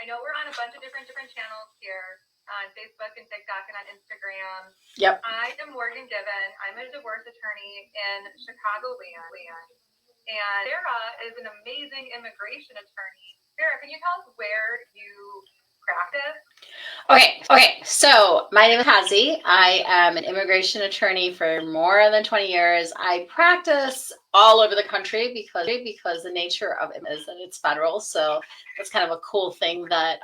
I know we're on a bunch of different channels here on Facebook and TikTok and on Instagram. Yep. I am Morgan Given. I'm a divorce attorney in Chicagoland. And Farrah is an amazing immigration attorney. Farrah, can you tell us where you practice? Okay. So my name is QAZI. I am an immigration attorney for more than 20 years. I practice all over the country because the nature of it is that it's federal. So that's kind of a cool thing that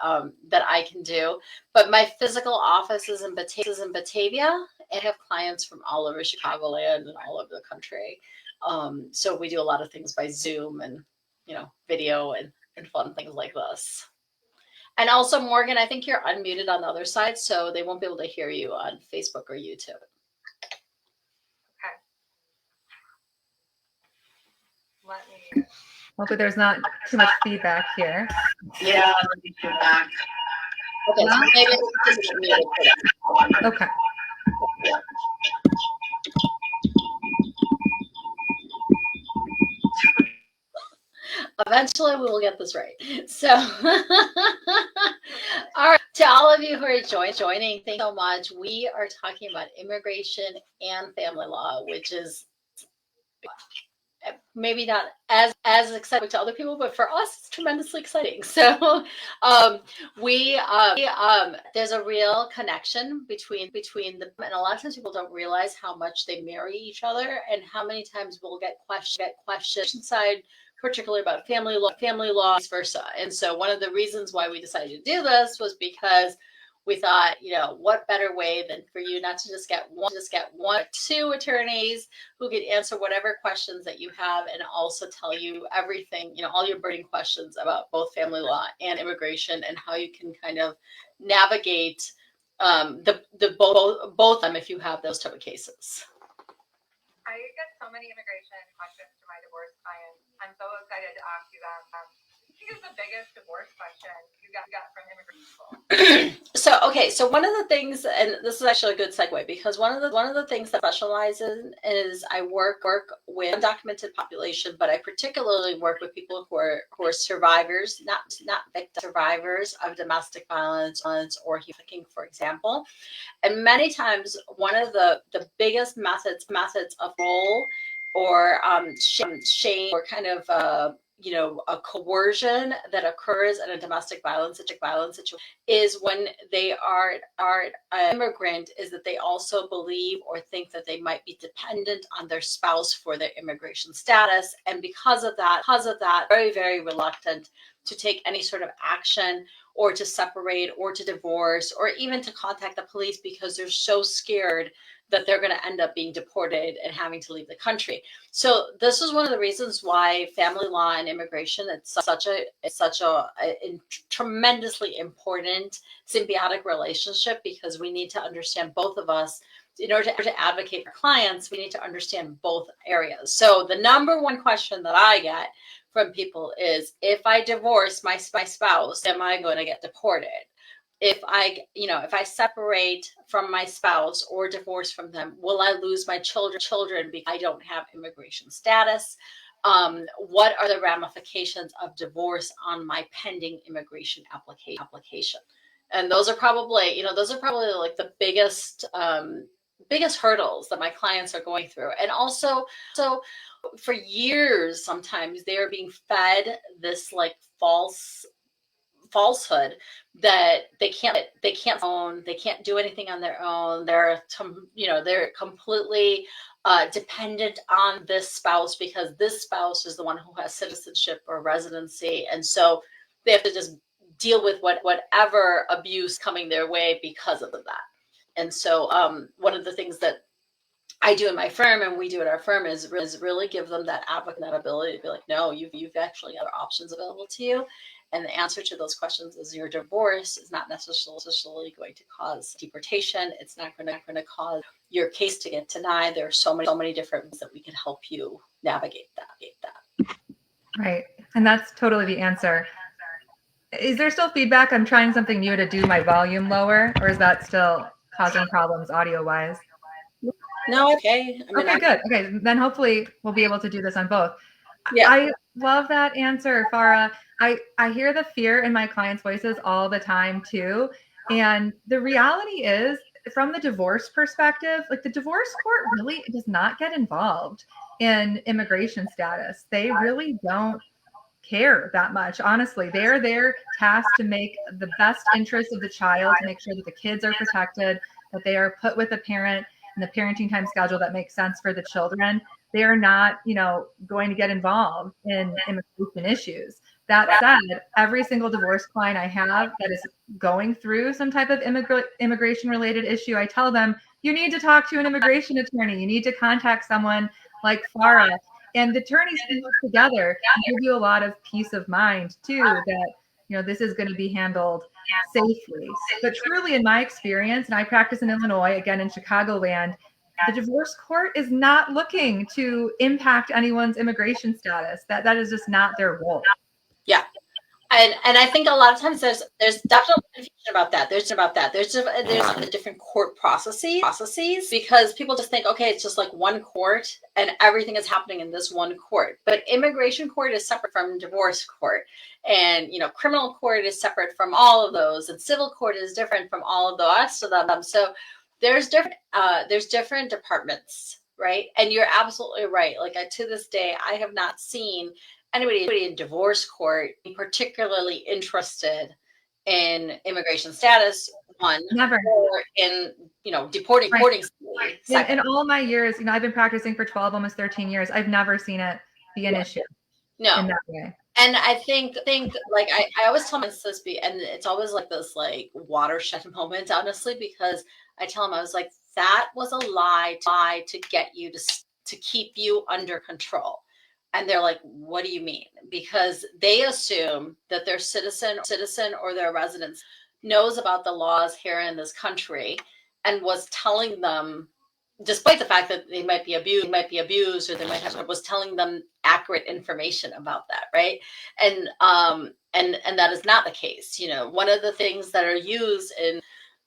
that I can do. But my physical office is in Batavia, and I have clients from all over Chicagoland and all over the country. So we do a lot of things by Zoom and video and fun things like this. And also, Morgan, I think you're unmuted on the other side, so they won't be able to hear you on Facebook or YouTube. Okay. Let me. Hopefully there's not too much feedback here. Yeah. Okay, so maybe it's muted for that. Okay. Eventually, we will get this right. So, all right, to all of you who are joining, thank you so much. We are talking about immigration and family law, which is maybe not as exciting to other people, but for us, it's tremendously exciting. So, there's a real connection between them, and a lot of times people don't realize how much they marry each other, and how many times we'll get questions inside, particularly about family law, vice versa. And so one of the reasons why we decided to do this was because we thought, what better way than for you not to just get one or two attorneys who could answer whatever questions that you have, and also tell you everything, all your burning questions about both family law and immigration, and how you can kind of navigate both of them if you have those type of cases. I get so many immigration questions from my divorce clients. I'm so excited to ask you them. What do you think is the biggest divorce question you got from immigrant people? So one of the things, and this is actually a good segue, because one of the things that I specialize in is I work with undocumented population, but I particularly work with people who are survivors, not victims, survivors of domestic violence or trafficking, for example. And many times, one of the biggest methods of role or shame or kind of a coercion that occurs in a domestic violence situation is when they are an immigrant, is that they also believe or think that they might be dependent on their spouse for their immigration status, and because of that, very, very reluctant to take any sort of action or to separate or to divorce or even to contact the police, because they're so scared that they're going to end up being deported and having to leave the country. So this is one of the reasons why family law and immigration, it's such a tremendously important symbiotic relationship, because we need to understand, both of us, in order to advocate for clients, we need to understand both areas. So the number one question that I get from people is, if I divorce my spouse, am I going to get deported? If I separate from my spouse or divorce from them, will I lose my children because I don't have immigration status? What are the ramifications of divorce on my pending immigration application? And those are probably like the biggest hurdles that my clients are going through. And also, so for years, sometimes they are being fed this like falsehood that they can't own, they can't do anything on their own. They're completely dependent on this spouse, because this spouse is the one who has citizenship or residency, and so they have to just deal with whatever abuse coming their way because of that. And so one of the things that I do in my firm, and we do at our firm, is really give them that advocate, that ability to be like, no, you've actually got other options available to you. And the answer to those questions is your divorce is not necessarily going to cause deportation. It's not going to cause your case to get denied. There are so many different ways that we can help you navigate that. Right. And that's totally the answer. Is there still feedback? I'm trying something new to do my volume lower, or is that still causing problems audio-wise? No, okay. Okay, good. Okay, then hopefully we'll be able to do this on both. Yeah. Love that answer, Farrah. I hear the fear in my clients' voices all the time too. And the reality is, from the divorce perspective, like the divorce court really does not get involved in immigration status. They really don't care that much. Honestly, they're there tasked to make the best interest of the child, to make sure that the kids are protected, that they are put with a parent and the parenting time schedule that makes sense for the children. They are not, going to get involved in immigration issues. That said, every single divorce client I have that is going through some type of immigration related issue, I tell them, you need to talk to an immigration attorney. You need to contact someone like Farrah. And the attorneys can work together and give you a lot of peace of mind too, that this is going to be handled safely. But truly, in my experience, and I practice in Illinois, again in Chicagoland, the divorce court is not looking to impact anyone's immigration status. That is just not their role. Yeah. And I think a lot of times there's definitely confusion about that. There's the different court processes, because people just think, okay, it's just like one court and everything is happening in this one court. But immigration court is separate from divorce court, and criminal court is separate from all of those, and civil court is different from all of the rest of them. So there's different departments, right? And you're absolutely right. Like to this day, I have not seen anybody in divorce court particularly interested in immigration status, one, Never. or in deporting. In all my years, I've been practicing for 12, almost 13 years. I've never seen it be an issue. No. In that way. And I think like I always tell my this, and it's always like this like watershed moment, honestly, because I tell them, I was like, that was a lie to get you to keep you under control. And they're like, what do you mean? Because they assume that their citizen or their residents knows about the laws here in this country and was telling them, despite the fact that they might be abused, or they might have, was telling them accurate information about that, right? And that is not the case. One of the things that are used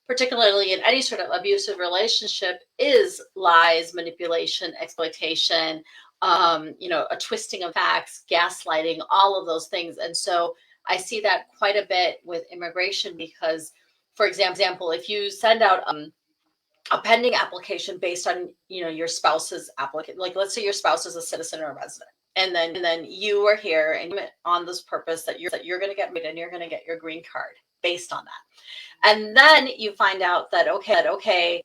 particularly in any sort of abusive relationship is lies, manipulation, exploitation, a twisting of facts, gaslighting, all of those things. And so I see that quite a bit with immigration, because, for example, if you send out a pending application based on, your spouse's applicant, like let's say your spouse is a citizen or a resident, and then you are here and on this purpose that you're going to get married and you're going to get your green card based on that. And then you find out that, okay,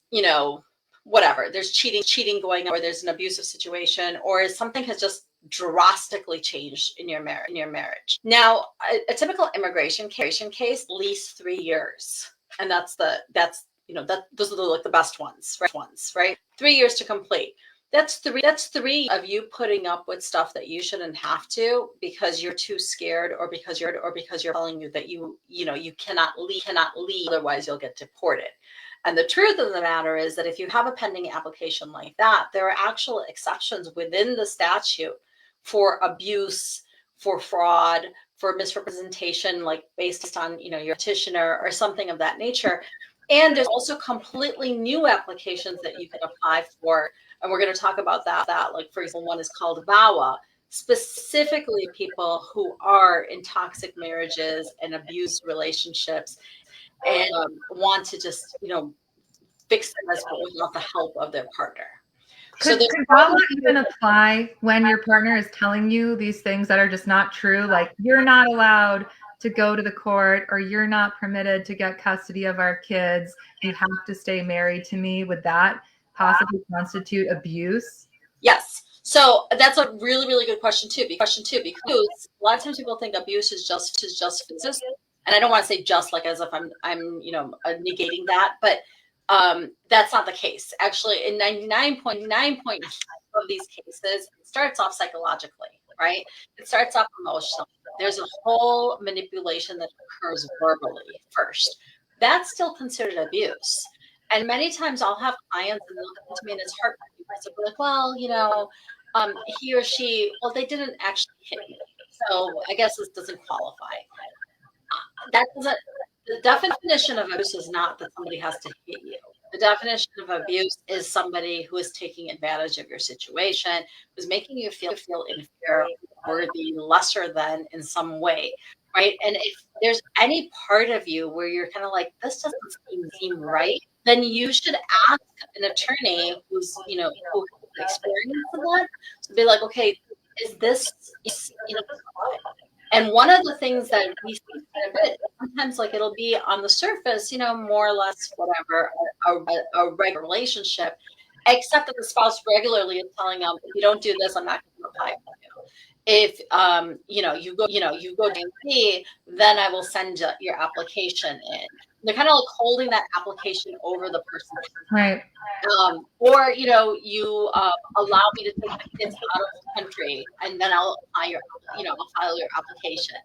whatever, there's cheating going on, or there's an abusive situation, or something has just drastically changed in your marriage. Now, a typical immigration case, at least 3 years. And those are like the best ones, right? 3 years to complete. That's three of you putting up with stuff that you shouldn't have to, because you're too scared, or because you're telling you that you cannot leave, otherwise you'll get deported. And the truth of the matter is that if you have a pending application like that, there are actual exceptions within the statute for abuse, for fraud, for misrepresentation, like based on, your petitioner or something of that nature. And there's also completely new applications that you can apply for. And we're going to talk about that. Like, for example, one is called VAWA, specifically people who are in toxic marriages and abused relationships, and want to just, fix them without the help of their partner. Could VAWA even apply when your partner is telling you these things that are just not true? Like, you're not allowed to go to the court, or you're not permitted to get custody of our kids. You have to stay married to me. Would that possibly constitute abuse? Yes. So that's a really, really good question too. Because a lot of times people think abuse is just physical, and I don't want to say just like as if I'm negating that, but that's not the case. Actually, in 99.9% of these cases, it starts off psychologically, right? It starts off emotionally. There's a whole manipulation that occurs verbally first. That's still considered abuse. And many times I'll have clients and they'll come to me and it's heartbreaking. So they're like, well, he or she, well, they didn't actually hit me, so I guess this doesn't qualify. The definition of abuse is not that somebody has to hit you. The definition of abuse is somebody who is taking advantage of your situation, who's making you feel inferior, worthy, lesser than in some way, right? And if there's any part of you where you're kind of like, this doesn't seem right, then you should ask an attorney who's, who has experience in that, to be like, okay, is this, and one of the things that we see quite a bit, sometimes like it'll be on the surface, more or less whatever, a regular relationship, except that the spouse regularly is telling them, if you don't do this, I'm not going to apply for you. If you go to me, then I will send your application in. They're kind of like holding that application over the person. Right. Or you allow me to take my kids out of the country, and then I'll file your application.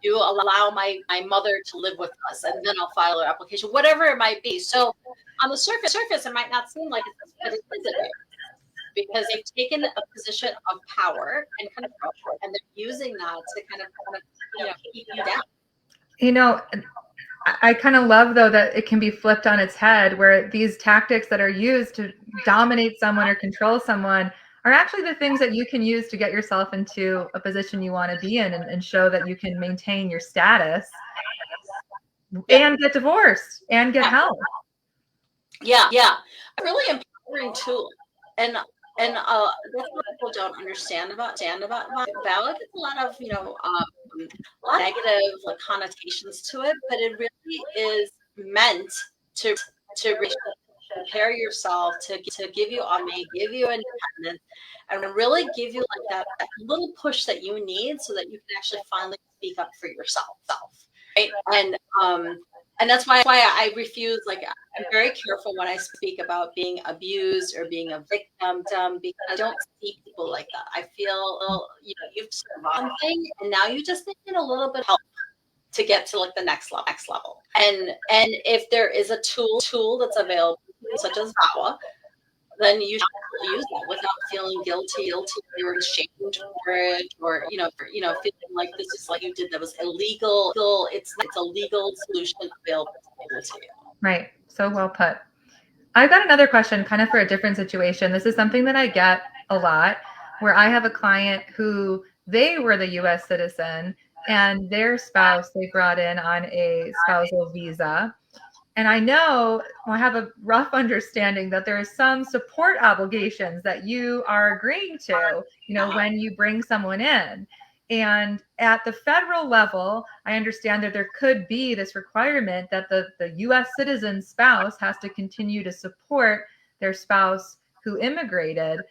You allow my mother to live with us, and then I'll file your application. Whatever it might be. So on the surface, it might not seem like it's, but it is, because they've taken a position of power and control, and they're using that to kind of keep you down. I kind of love, though, that it can be flipped on its head, where these tactics that are used to dominate someone or control someone are actually the things that you can use to get yourself into a position you want to be in, and show that you can maintain your status and get divorced and get help. Yeah. A really empowering tool. And that's what people don't understand about valid. It's a lot of negative connotations to it, but it really is meant to prepare yourself, to give you autonomy, give you independence, and really give you like that little push that you need, so that you can actually finally speak up for yourself, right? And that's why I refuse, I'm very careful when I speak about being abused or being a victim, because I don't see people like that. I feel, you've survived something, and now you just need a little bit of help to get to the next level. And if there is a tool that's available, such as VAWA, then you should use that without feeling guilty or ashamed for it, or feeling like this is like you did that was illegal. It's a legal solution available to you. Right. So well put. I've got another question, kind of for a different situation. This is something that I get a lot, where I have a client who, they were the U.S. citizen, and their spouse they brought in on a spousal visa. And I have a rough understanding that there is some support obligations that you are agreeing to, when you bring someone in. And at the federal level, I understand that there could be this requirement that the U.S. citizen spouse has to continue to support their spouse who immigrated.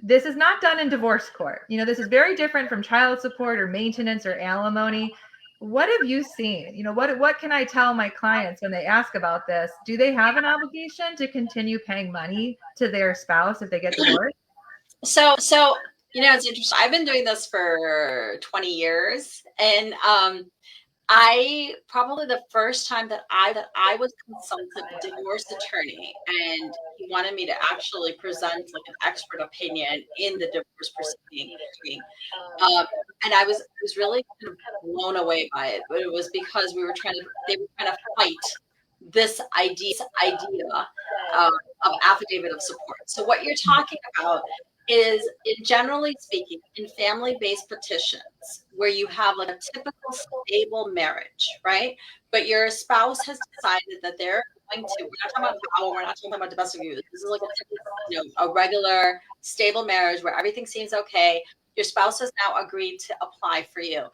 This is not done in divorce court. This is very different from child support or maintenance or alimony. What have you seen? What can I tell my clients when they ask about this? Do they have an obligation to continue paying money to their spouse if they get divorced? So it's interesting. I've been doing this for 20 years, and I probably the first time that I was consulted a divorce attorney, and he wanted me to actually present an expert opinion in the divorce proceeding. And I was really kind of blown away by it, but it was because they were trying to fight this idea of affidavit of support. So what you're talking about is, generally speaking, in family-based petitions, where you have a typical stable marriage, right? But your spouse has decided that they're going to, we're not talking about VAWA, we're not talking about domestic abuse. This is a regular stable marriage where everything seems okay. Your spouse has now agreed to apply for you.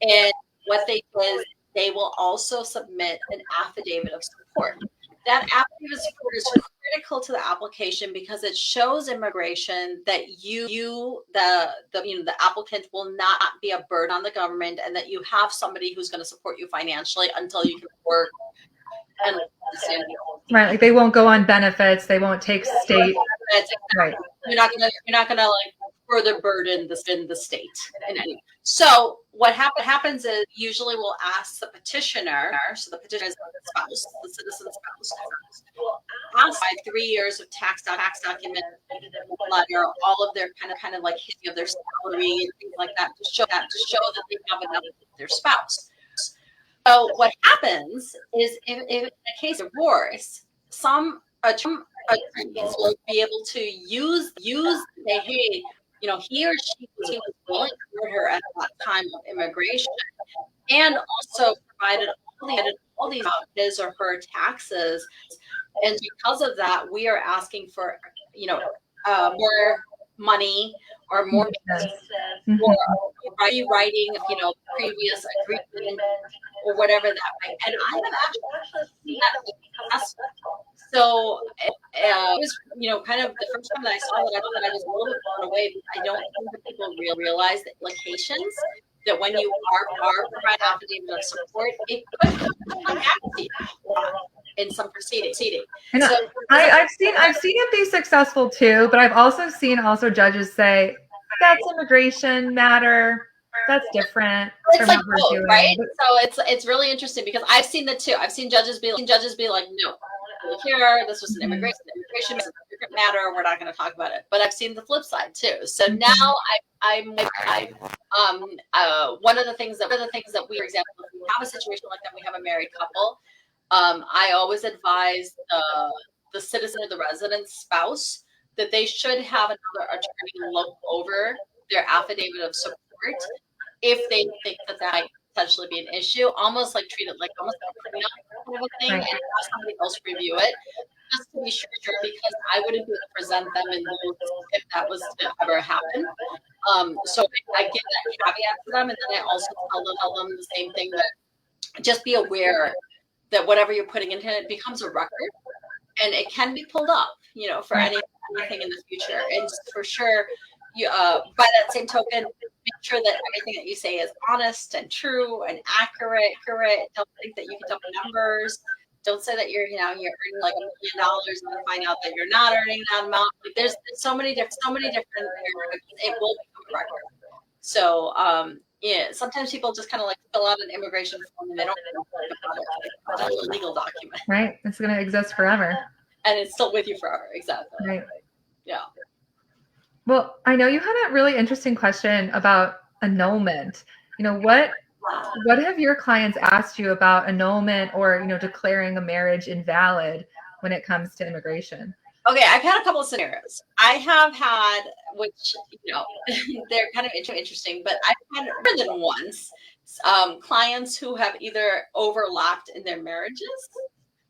And what they do is they will also submit an affidavit of support. That affidavit of support is critical to the application, because it shows immigration that the applicant will not be a burden on the government, and that you have somebody who's going to support you financially until you can work and right. Like they won't go on benefits, they won't take state. Right. You're not gonna further burden the state in any. So what happens is, usually we'll ask the petitioner, so the petitioner is the spouse, the citizen spouse, ask by 3 years of tax document, letter, all of their kind of history of their salary and things like that, to show that they have enough with their spouse. So what happens is, in a case of divorce, some attorneys will be able to use say, hey, he or she was willing to hurt her at that time of immigration, and also provided all these his or her taxes, and because of that, we are asking for more money or more for rewriting, previous agreement or whatever that might. And I have actually seen that be successful. So it was, kind of the first time that I saw that, I was a little bit blown away. I don't think that people realize the implications that when you are providing affidavit of support, it could come back to you in some proceeding. And so I've seen it be successful too, but I've also seen judges say that's immigration matter. That's different. It's like both, right? So it's really interesting because I've seen that too. I've seen judges be like, no, here, this was an immigration matter. We're not going to talk about it. But I've seen the flip side too. So now one of the things that we, for example, if we have a situation like that, we have a married couple. I always advise the citizen or the resident's spouse that they should have another attorney look over their affidavit of support if they think that might potentially be an issue, almost like treat it like almost like a prenup kind of a thing, and have somebody else review it just to be sure, because I wouldn't be able to present them in those if that was to ever happen. So I give that caveat to them, and then I also tell them the same thing, that just be aware that whatever you're putting into it becomes a record, and it can be pulled up, for anything in the future. And for sure, you by that same token, make sure that everything that you say is honest and true and accurate. Don't think that you can dump numbers. Don't say that you're earning like $1 million and then find out that you're not earning that amount. Like, there's so many different areas. It will become a record. So sometimes people just kind of like fill out an immigration form and they don't know about it. It's a legal document. Right. It's going to exist forever. And it's still with you forever. Exactly. Right. Yeah. Well, I know you had a really interesting question about annulment. What have your clients asked you about annulment or, declaring a marriage invalid when it comes to immigration? Okay, I've had a couple of scenarios. I have had, which, they're kind of interesting, but I've had more than once clients who have either overlapped in their marriages.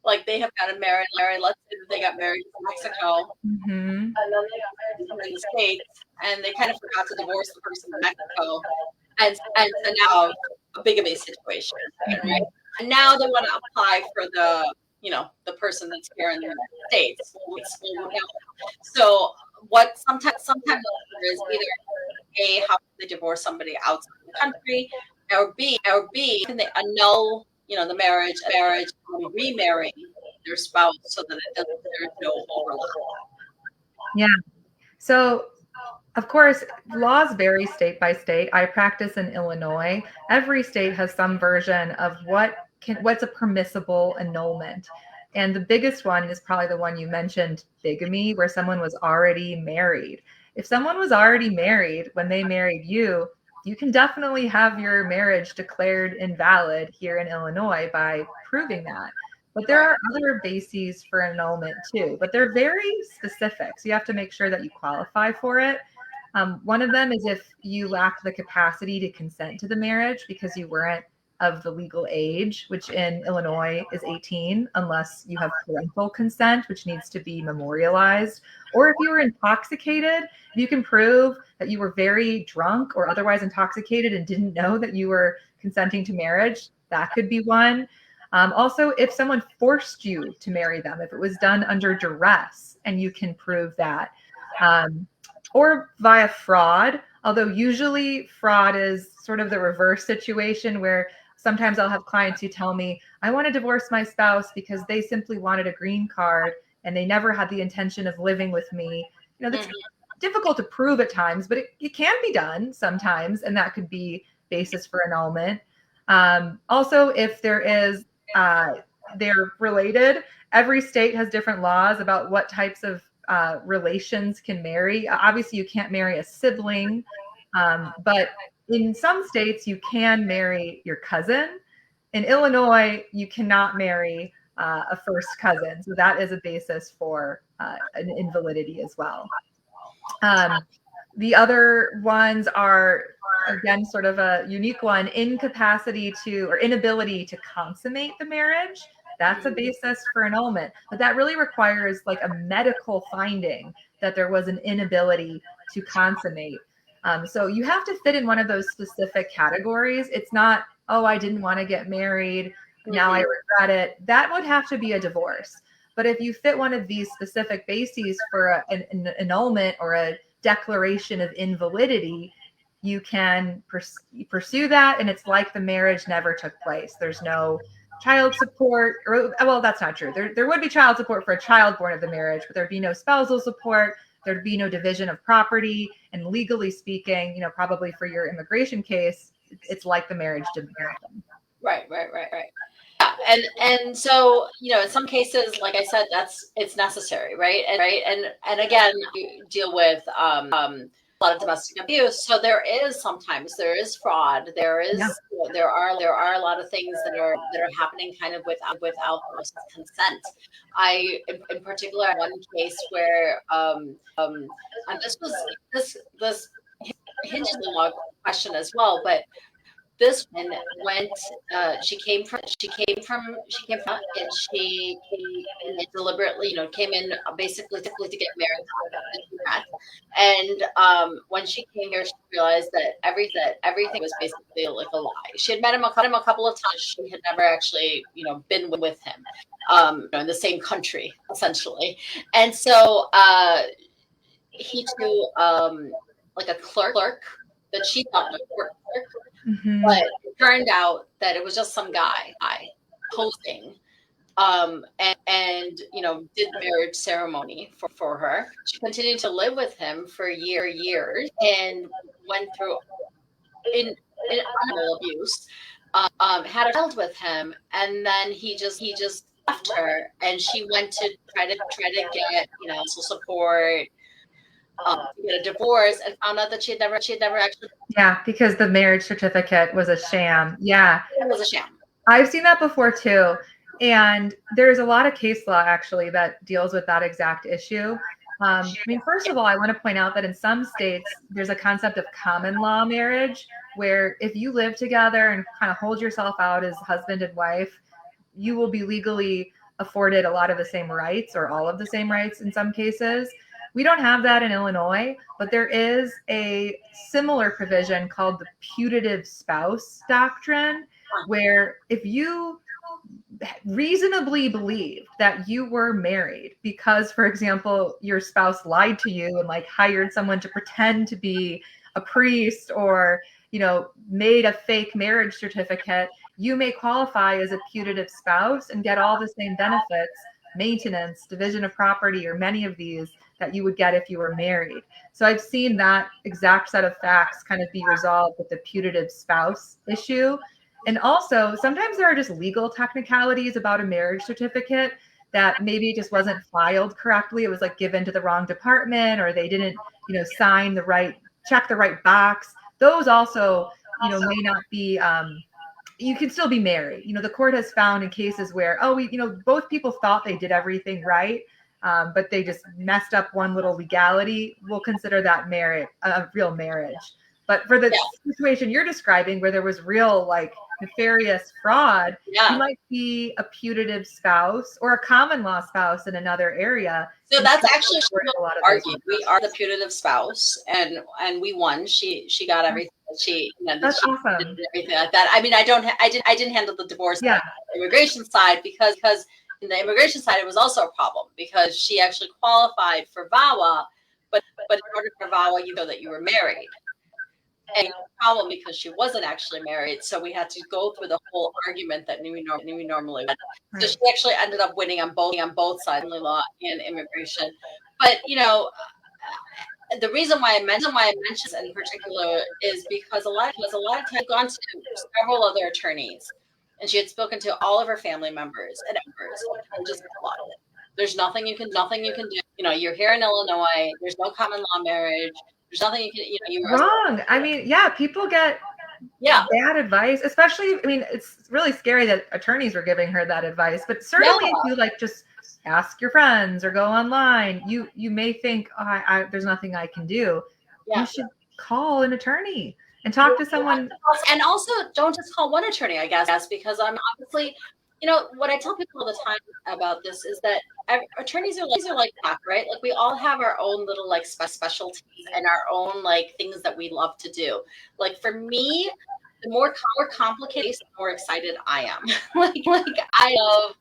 Like they have gotten married. Let's say that they got married in Mexico, and then they got married in the States, and they kind of forgot to divorce the person in Mexico, and now a bigamy situation, right? And now they want to apply for the person that's here in the United States. So what sometimes is either A, how can they divorce somebody outside the country, or B, can they annul the marriage and remarry their spouse so that there's no overlap. Yeah. So, of course, laws vary state by state. I practice in Illinois. Every state has some version of what's a permissible annulment. And the biggest one is probably the one you mentioned, bigamy, where someone was already married. If someone was already married when they married you, you can definitely have your marriage declared invalid here in Illinois by proving that. But there are other bases for annulment too, but they're very specific. So you have to make sure that you qualify for it. One of them is if you lack the capacity to consent to the marriage because you weren't of the legal age, which in Illinois is 18, unless you have parental consent, which needs to be memorialized. Or if you were intoxicated, if you can prove that you were very drunk or otherwise intoxicated and didn't know that you were consenting to marriage, that could be one. Also, if someone forced you to marry them, if it was done under duress and you can prove that, or via fraud, although usually fraud is sort of the reverse situation where sometimes I'll have clients who tell me, I want to divorce my spouse because they simply wanted a green card and they never had the intention of living with me. That's difficult to prove at times, but it can be done sometimes, and that could be basis for annulment. Also, if there is, they're related, every state has different laws about what types of relations can marry. Obviously, you can't marry a sibling, but in some states, you can marry your cousin. In Illinois, you cannot marry a first cousin. So that is a basis for an invalidity as well. The other ones are, again, sort of a unique one: incapacity to or inability to consummate the marriage. That's a basis for annulment, but that really requires like a medical finding that there was an inability to consummate. So you have to fit in one of those specific categories. It's not, oh, I didn't want to get married, now I regret it. That would have to be a divorce. But if you fit one of these specific bases for an annulment or a declaration of invalidity, you can pursue that, and it's like the marriage never took place. There's no child support, or, well, that's not true. There would be child support for a child born of the marriage, but there'd be no spousal support. There'd be no division of property. And legally speaking, probably for your immigration case, it's like the marriage didn't happen. Right. Yeah, and so in some cases, like I said, it's necessary, right? And again, you deal with a lot of domestic abuse, so there is fraud, there are a lot of things that are happening kind of without consent. In particular, one case where and this hinges on a long question as well, but this one went. She came from, and she deliberately, came in basically to get married. And when she came here, she realized that everything was basically like a lie. She had met him a couple of times. She had never actually, been with him, in the same country, essentially. And so he too, like a clerk that she thought was a clerk. Mm-hmm. But it turned out that it was just some guy posting, and did the marriage ceremony for her. She continued to live with him for years and went through in animal abuse. Had a child with him, and then he just left her, and she went to try to get social support. Get a divorce, and found out that she had never actually. Yeah, because the marriage certificate was a sham. Yeah, it was a sham. I've seen that before too, and there's a lot of case law actually that deals with that exact issue. First of all, I want to point out that in some states there's a concept of common law marriage, where if you live together and kind of hold yourself out as husband and wife, you will be legally afforded a lot of the same rights, or all of the same rights in some cases. We don't have that in Illinois, but there is a similar provision called the putative spouse doctrine, where if you reasonably believed that you were married because, for example, your spouse lied to you and like hired someone to pretend to be a priest, or made a fake marriage certificate, you may qualify as a putative spouse and get all the same benefits, maintenance, division of property, or many of these that you would get if you were married. So I've seen that exact set of facts kind of be resolved with the putative spouse issue. And also, sometimes there are just legal technicalities about a marriage certificate that maybe it just wasn't filed correctly. It was like given to the wrong department, or they didn't, check the right box. Those also, may not be, you can still be married. The court has found in cases where, both people thought they did everything right, but they just messed up one little legality. We'll consider that a real marriage. But for the situation you're describing, where there was real like nefarious fraud, you might be a putative spouse or a common law spouse in another area. So that's actually a lot of argument. We are the putative spouse, and we won. She got everything. That's awesome. Did everything like that. I didn't handle the divorce on the immigration side, because in the immigration side it was also a problem, because she actually qualified for VAWA, but in order for VAWA, you know that you were married. And the problem, because she wasn't actually married, so we had to go through the whole argument that we normally would. So she actually ended up winning on both sides, family law and immigration. But the reason why I mention this in particular is because a lot of times I've gone to several other attorneys, and she had spoken to all of her family members and just a lot of it. There's nothing you can do. You're here in Illinois. There's no common law marriage. There's nothing you can, wrong. People get Yeah. bad advice, especially, I mean, it's really scary that attorneys were giving her that advice, but certainly if you like just ask your friends or go online, you may think, oh, there's nothing I can do. Yeah. You should call an attorney and talk to someone. And also don't just call one attorney, I guess, because I'm obviously, you know, what I tell people all the time about this is that attorneys are like that, right? Like we all have our own little like specialties and our own like things that we love to do. Like for me, the more complicated, the more excited I am. like I love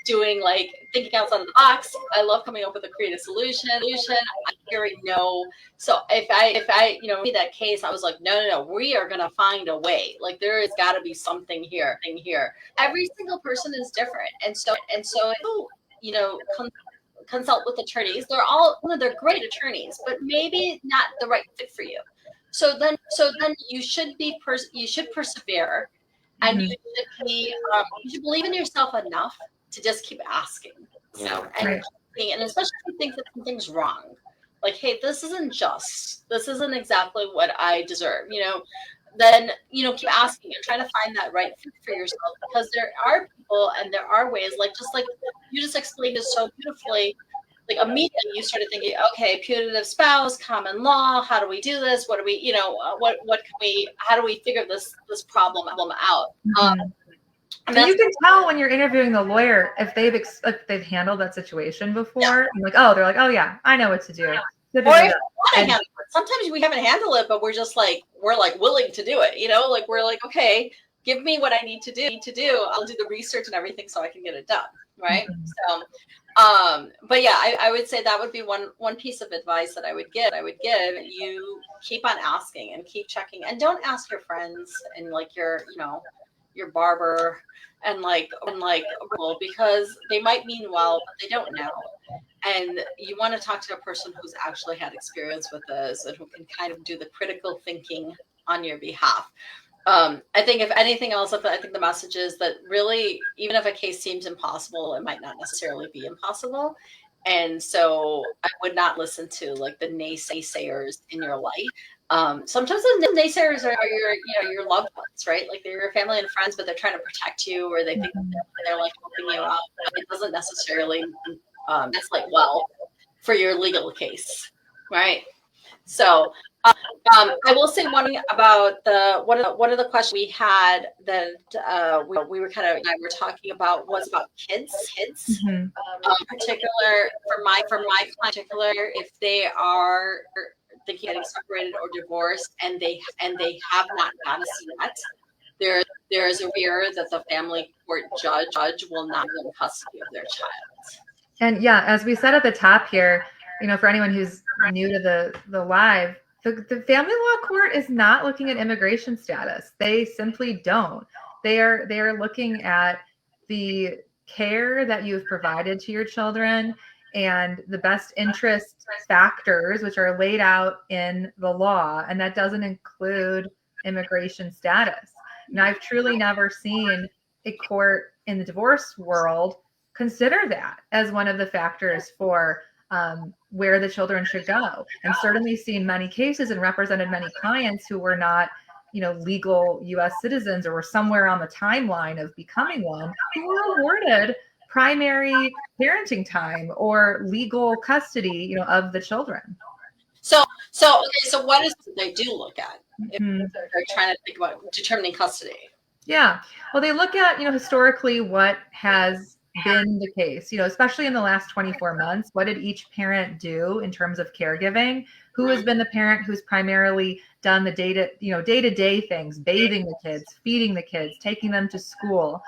doing like thinking outside of the box. I love coming up with a creative solution. I already know. So if I that case, I was like, no, we are gonna find a way. Like there has got to be something here. Every single person is different, and so you know, consult with attorneys. They're great attorneys, but maybe not the right fit for you. So then you should persevere, and you should believe in yourself enough to just keep asking, you know, and especially if you think that something's wrong, like, hey, this isn't exactly what I deserve, you know, then, you know, keep asking and try to find that right fit for yourself, because there are people and there are ways, like you just explained it so beautifully. Like immediately you started thinking, okay, putative spouse, common law, how do we do this? What do we, you know, how do we figure this problem out? And you can tell when you're interviewing the lawyer if they've handled that situation before. Yeah. They're like, oh yeah, I know what to do. Sometimes we haven't handled it, but we're willing to do it. You know, like we're like, okay, give me what I need to do. I'll do the research and everything so I can get it done. Right. So, but yeah, I would say that would be one piece of advice that I would give. You keep on asking and keep checking, and don't ask your friends and like your barber and because they might mean well, but they don't know. And you want to talk to a person who's actually had experience with this and who can kind of do the critical thinking on your behalf. I think if anything else, I think the message is that really, even if a case seems impossible, it might not necessarily be impossible. And so I would not listen to like the naysayers in your life. Sometimes the naysayers are your loved ones, right? Like they're your family and friends, but they're trying to protect you, or they think they're like helping you out. It doesn't necessarily translate well for your legal case, right? So I will say one thing about one of the questions we had that we were talking about was about kids. Particular for my client, particular if they are thinking of getting separated or divorced and they have not gotten us yet, there is a fear that the family court judge will not give them custody of their child. And yeah, as we said at the top here, you know, for anyone who's new to the live, the family law court is not looking at immigration status. They simply don't. They are looking at the care that you've provided to your children and the best interest factors, which are laid out in the law. And that doesn't include immigration status. Now, I've truly never seen a court in the divorce world consider that as one of the factors for where the children should go. And certainly seen many cases and represented many clients who were not, you know, legal U.S. citizens or were somewhere on the timeline of becoming one, who were awarded primary parenting time or legal custody, you know, of the children. So what is it they do look at if they're trying to think about determining custody? Yeah. Well, they look at, you know, historically what has been the case, you know, especially in the last 24 months. What did each parent do in terms of caregiving? Who has been the parent who's primarily done the day-to-day things, bathing the kids, feeding the kids, taking them to school?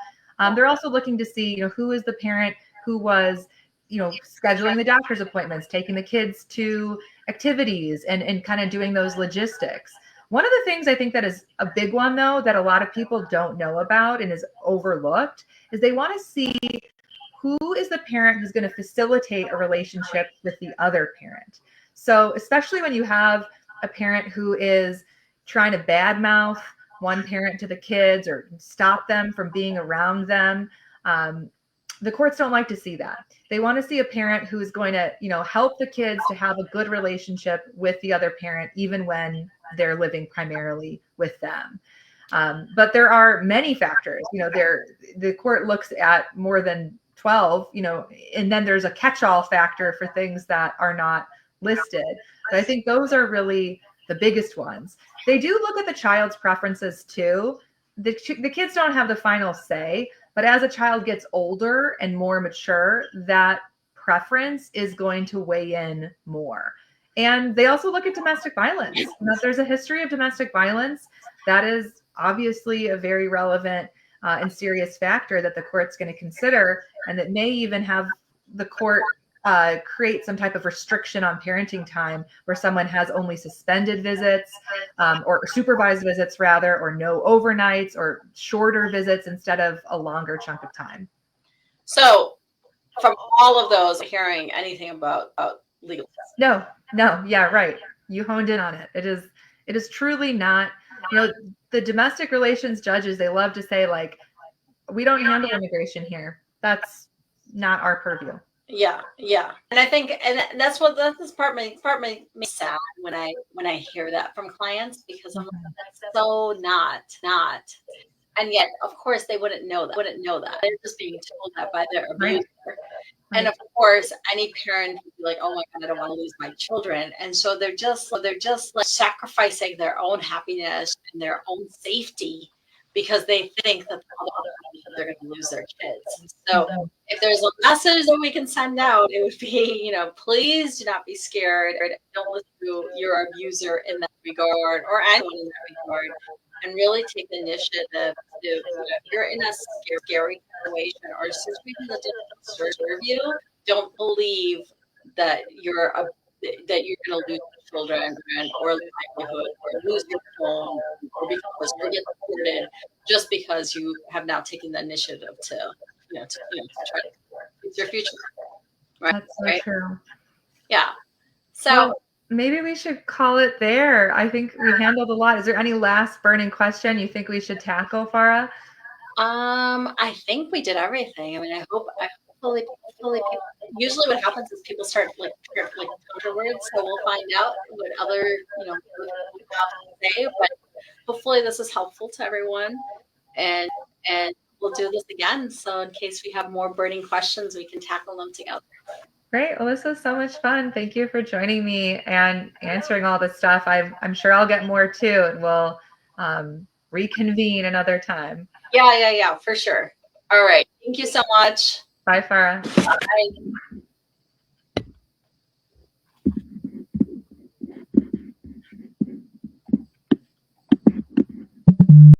They're also looking to see, you know, who is the parent who was, you know, scheduling the doctor's appointments, taking the kids to activities and kind of doing those logistics. One of the things I think that is a big one, though, that a lot of people don't know about and is overlooked is they want to see who is the parent who's going to facilitate a relationship with the other parent. So especially when you have a parent who is trying to badmouth one parent to the kids or stop them from being around them, the courts don't like to see that. They want to see a parent who is going to, you know, help the kids to have a good relationship with the other parent, even when they're living primarily with them. But there are many factors. The court looks at more than 12, and then there's a catch-all factor for things that are not listed. But I think those are really the biggest ones. They do look at the child's preferences too. The kids don't have the final say, but as a child gets older and more mature, that preference is going to weigh in more. And they also look at domestic violence. If there's a history of domestic violence, that is obviously a very relevant and serious factor that the court's going to consider, and that may even have the court create some type of restriction on parenting time where someone has only suspended visits or supervised visits rather, or no overnights or shorter visits instead of a longer chunk of time. So from all of those, hearing anything about legal? No, yeah, right. You honed in on it. It is truly not, the domestic relations judges, they love to say like, we don't handle immigration here. That's not our purview. Yeah. And I think, and that's this part makes me sad when I hear that from clients, because I'm like, that's so not. And yet, of course, they wouldn't know that. They're just being told that by their abuser. Right. And of course, any parent would be like, "Oh my God, I don't want to lose my children." And so they're just like sacrificing their own happiness and their own safety because they think that they're going to lose their kids. So if there's a message that we can send out, it would be, please do not be scared, or don't listen to your abuser in that regard, or anyone in that regard. And really take the initiative to, if you're in a scary situation or a situation that doesn't serve you, don't believe that you're going to lose your children or livelihood, or lose your home, or get deported just because you have now taken the initiative to try to fix your future. Right? That's so true. Yeah. So. Well, maybe we should call it there. I think we handled a lot. Is there any last burning question you think we should tackle, Farrah? I think we did everything. I mean, hopefully usually what happens is people start like afterwards, so we'll find out what other, have to say, but hopefully this is helpful to everyone, and we'll do this again. So in case we have more burning questions, we can tackle them together. Great. Well, this was so much fun. Thank you for joining me and answering all this stuff. I'm sure I'll get more too, and we'll reconvene another time. Yeah, for sure. All right. Thank you so much. Bye, Farrah. Bye.